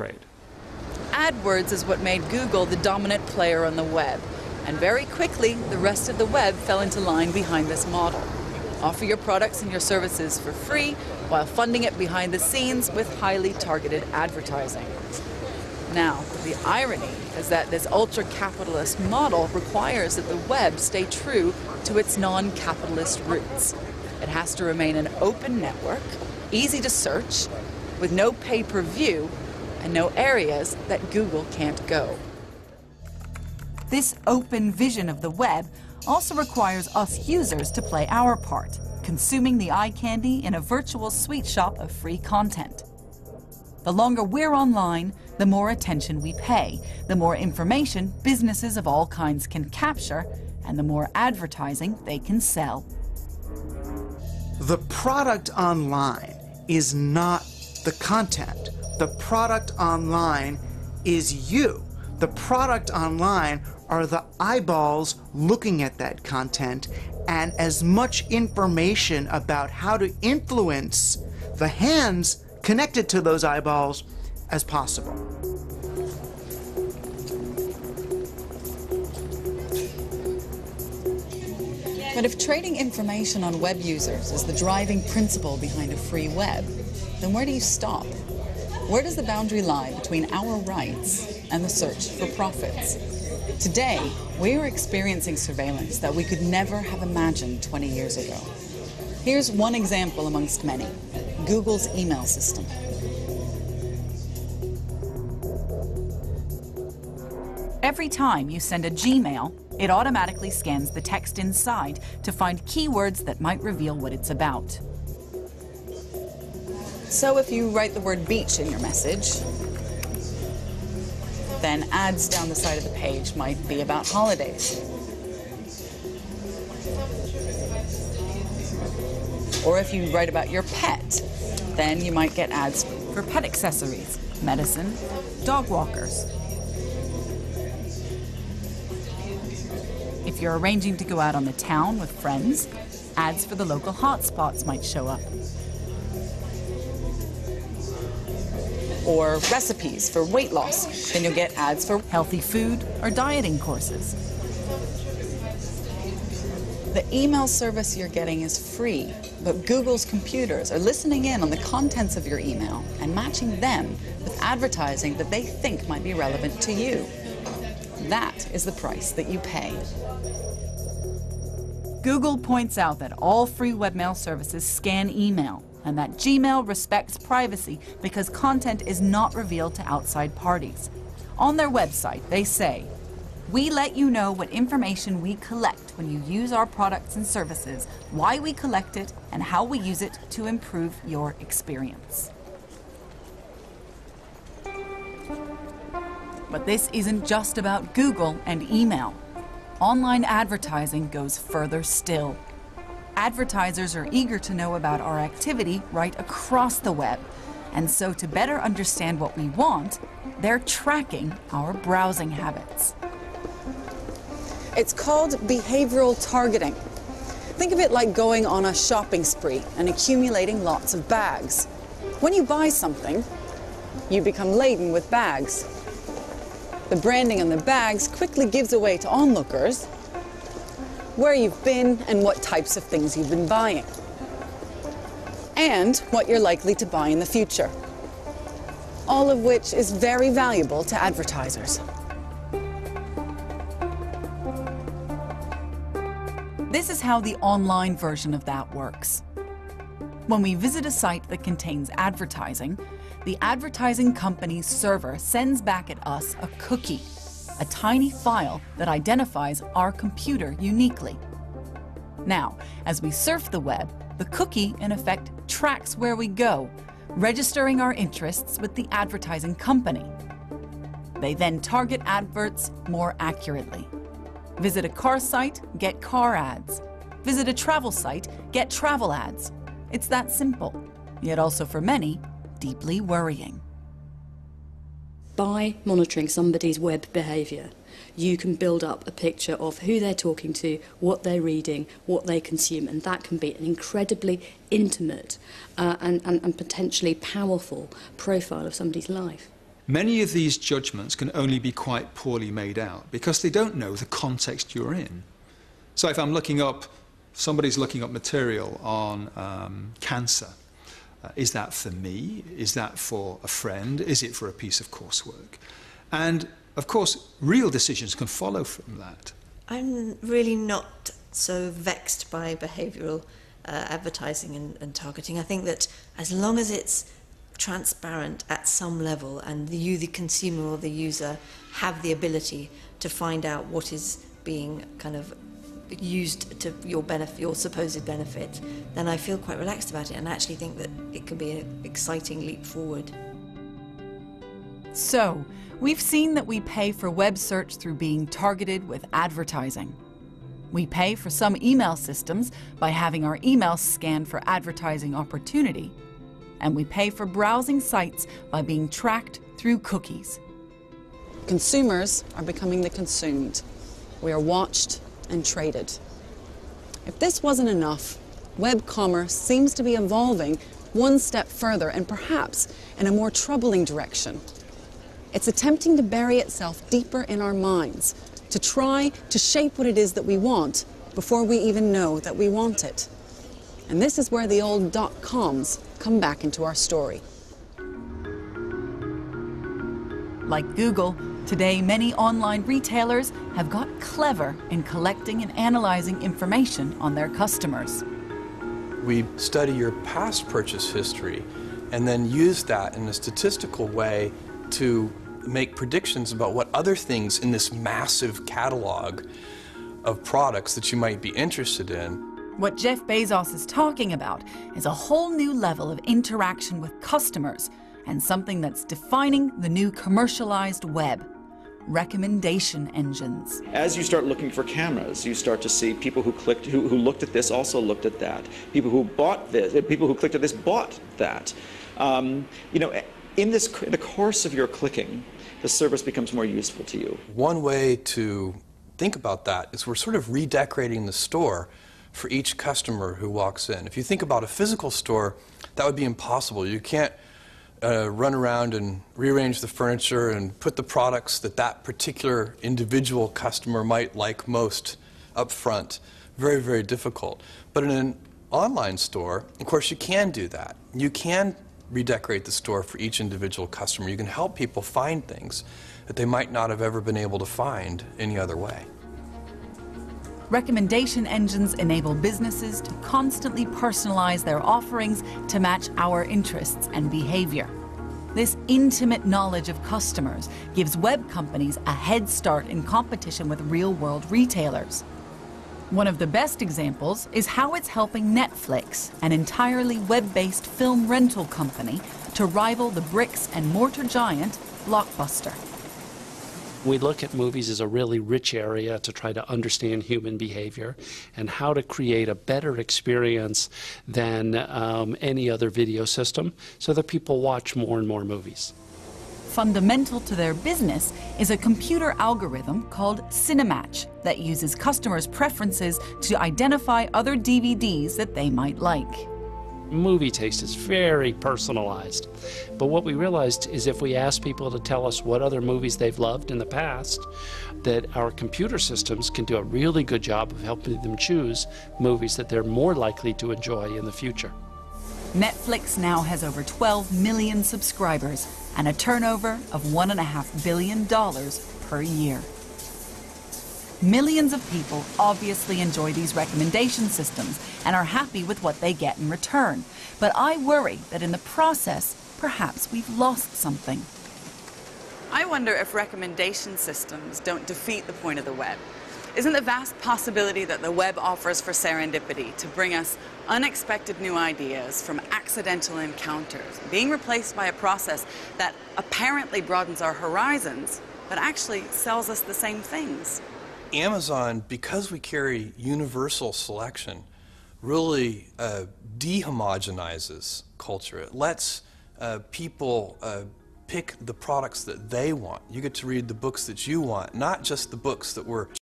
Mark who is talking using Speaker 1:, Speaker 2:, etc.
Speaker 1: trade.
Speaker 2: AdWords is what made Google the dominant player on the web. And very quickly, the rest of the web fell into line behind this model. Offer your products and your services for free while funding it behind the scenes with highly targeted advertising. Now, the irony is that this ultra-capitalist model requires that the web stay true to its non-capitalist roots. It has to remain an open network, easy to search, with no pay-per-view, and no areas that Google can't go. This open vision of the web also requires us users to play our part, consuming the eye candy in a virtual sweet shop of free content. The longer we're online, the more attention we pay, the more information businesses of all kinds can capture, and the more advertising they can sell.
Speaker 3: The product online is not the content. The product online is you. The product online are the eyeballs looking at that content, and as much information about how to influence the hands connected to those eyeballs as possible.
Speaker 2: But if trading information on web users is the driving principle behind a free web, then where do you stop? Where does the boundary lie between our rights and the search for profits? Today, we are experiencing surveillance that we could never have imagined 20 years ago. Here's one example amongst many: Google's email system. Every time you send a Gmail, it automatically scans the text inside to find keywords that might reveal what it's about. So if you write the word beach in your message, then ads down the side of the page might be about holidays. Or if you write about your pet, then you might get ads for pet accessories, medicine, dog walkers. If you're arranging to go out on the town with friends, ads for the local hotspots might show up. Or recipes for weight loss, then you'll get ads for healthy food or dieting courses. The email service you're getting is free, but Google's computers are listening in on the contents of your email and matching them with advertising that they think might be relevant to you. That is the price that you pay. Google points out that all free webmail services scan email, and that Gmail respects privacy because content is not revealed to outside parties. On their website, they say, "We let you know what information we collect when you use our products and services, why we collect it, and how we use it to improve your experience." But this isn't just about Google and email. Online advertising goes further still. Advertisers are eager to know about our activity right across the web. And so to better understand what we want, they're tracking our browsing habits. It's called behavioral targeting. Think of it like going on a shopping spree and accumulating lots of bags. When you buy something, you become laden with bags. The branding on the bags quickly gives away to onlookers where you've been and what types of things you've been buying, and what you're likely to buy in the future, all of which is very valuable to advertisers. This is how the online version of that works. When we visit a site that contains advertising, the advertising company's server sends back at us a cookie, a tiny file that identifies our computer uniquely. Now, as we surf the web, the cookie, in effect, tracks where we go, registering our interests with the advertising company. They then target adverts more accurately. Visit a car site, get car ads. Visit a travel site, get travel ads. It's that simple, yet also for many, deeply worrying.
Speaker 4: By monitoring somebody's web behaviour, you can build up a picture of who they're talking to, what they're reading, what they consume, and that can be an incredibly intimate and potentially powerful profile of somebody's life.
Speaker 1: Many of these judgments can only be quite poorly made out because they don't know the context you're in. So if I'm looking up, somebody's looking up material on cancer, is that for me? Is that for a friend? Is it for a piece of coursework? And of course, real decisions can follow from that.
Speaker 5: I'm really not so vexed by behavioural advertising and targeting. I think that as long as it's transparent at some level and you, the consumer or the user, have the ability to find out what is being kind of used to your benefit, your supposed benefit, then I feel quite relaxed about it and actually think that it can be an exciting leap forward.
Speaker 2: So, we've seen that we pay for web search through being targeted with advertising. We pay for some email systems by having our emails scanned for advertising opportunity. And we pay for browsing sites by being tracked through cookies.
Speaker 6: Consumers are becoming the consumed. We are watched and traded. If this wasn't enough, web commerce seems to be evolving one step further and perhaps in a more troubling direction. It's attempting to bury itself deeper in our minds, to try to shape what it is that we want before we even know that we want it. And this is where the old .coms come back into our story.
Speaker 2: Like Google, today many online retailers have got clever in collecting and analyzing information on their customers.
Speaker 7: We study your past purchase history and then use that in a statistical way to make predictions about what other things in this massive catalog of products that you might be interested in.
Speaker 2: What Jeff Bezos is talking about is a whole new level of interaction with customers and something that's defining the new commercialized web: recommendation engines.
Speaker 8: As you start looking for cameras, you start to see people who looked at this also looked at that. People who bought this, people who clicked at this bought that. You know, in the course of your clicking, the service becomes more useful to you.
Speaker 7: One way to think about that is we're sort of redecorating the store for each customer who walks in. If you think about a physical store, that would be impossible. You can't run around and rearrange the furniture and put the products that that particular individual customer might like most up front. Very, very difficult. But in an online store, of course, you can do that. You can redecorate the store for each individual customer. You can help people find things that they might not have ever been able to find any other way.
Speaker 2: Recommendation engines enable businesses to constantly personalize their offerings to match our interests and behavior. This intimate knowledge of customers gives web companies a head start in competition with real-world retailers. One of the best examples is how it's helping Netflix, an entirely web-based film rental company, to rival the bricks and mortar giant Blockbuster.
Speaker 9: We look at movies as a really rich area to try to understand human behavior and how to create a better experience than any other video system so that people watch more and more movies.
Speaker 2: Fundamental to their business is a computer algorithm called Cinematch that uses customers' preferences to identify other DVDs that they might like.
Speaker 9: Movie taste is very personalized, but what we realized is if we ask people to tell us what other movies they've loved in the past, that our computer systems can do a really good job of helping them choose movies that they're more likely to enjoy in the future.
Speaker 2: Netflix now has over 12 million subscribers and a turnover of $1.5 billion per year. Millions of people obviously enjoy these recommendation systems and are happy with what they get in return. But I worry that in the process, perhaps we've lost something. I wonder if recommendation systems don't defeat the point of the web. Isn't the vast possibility that the web offers for serendipity to bring us unexpected new ideas from accidental encounters being replaced by a process that apparently broadens our horizons, but actually sells us the same things?
Speaker 7: Amazon, because we carry universal selection, really dehomogenizes culture. It lets people pick the products that they want. You get to read the books that you want, not just the books that were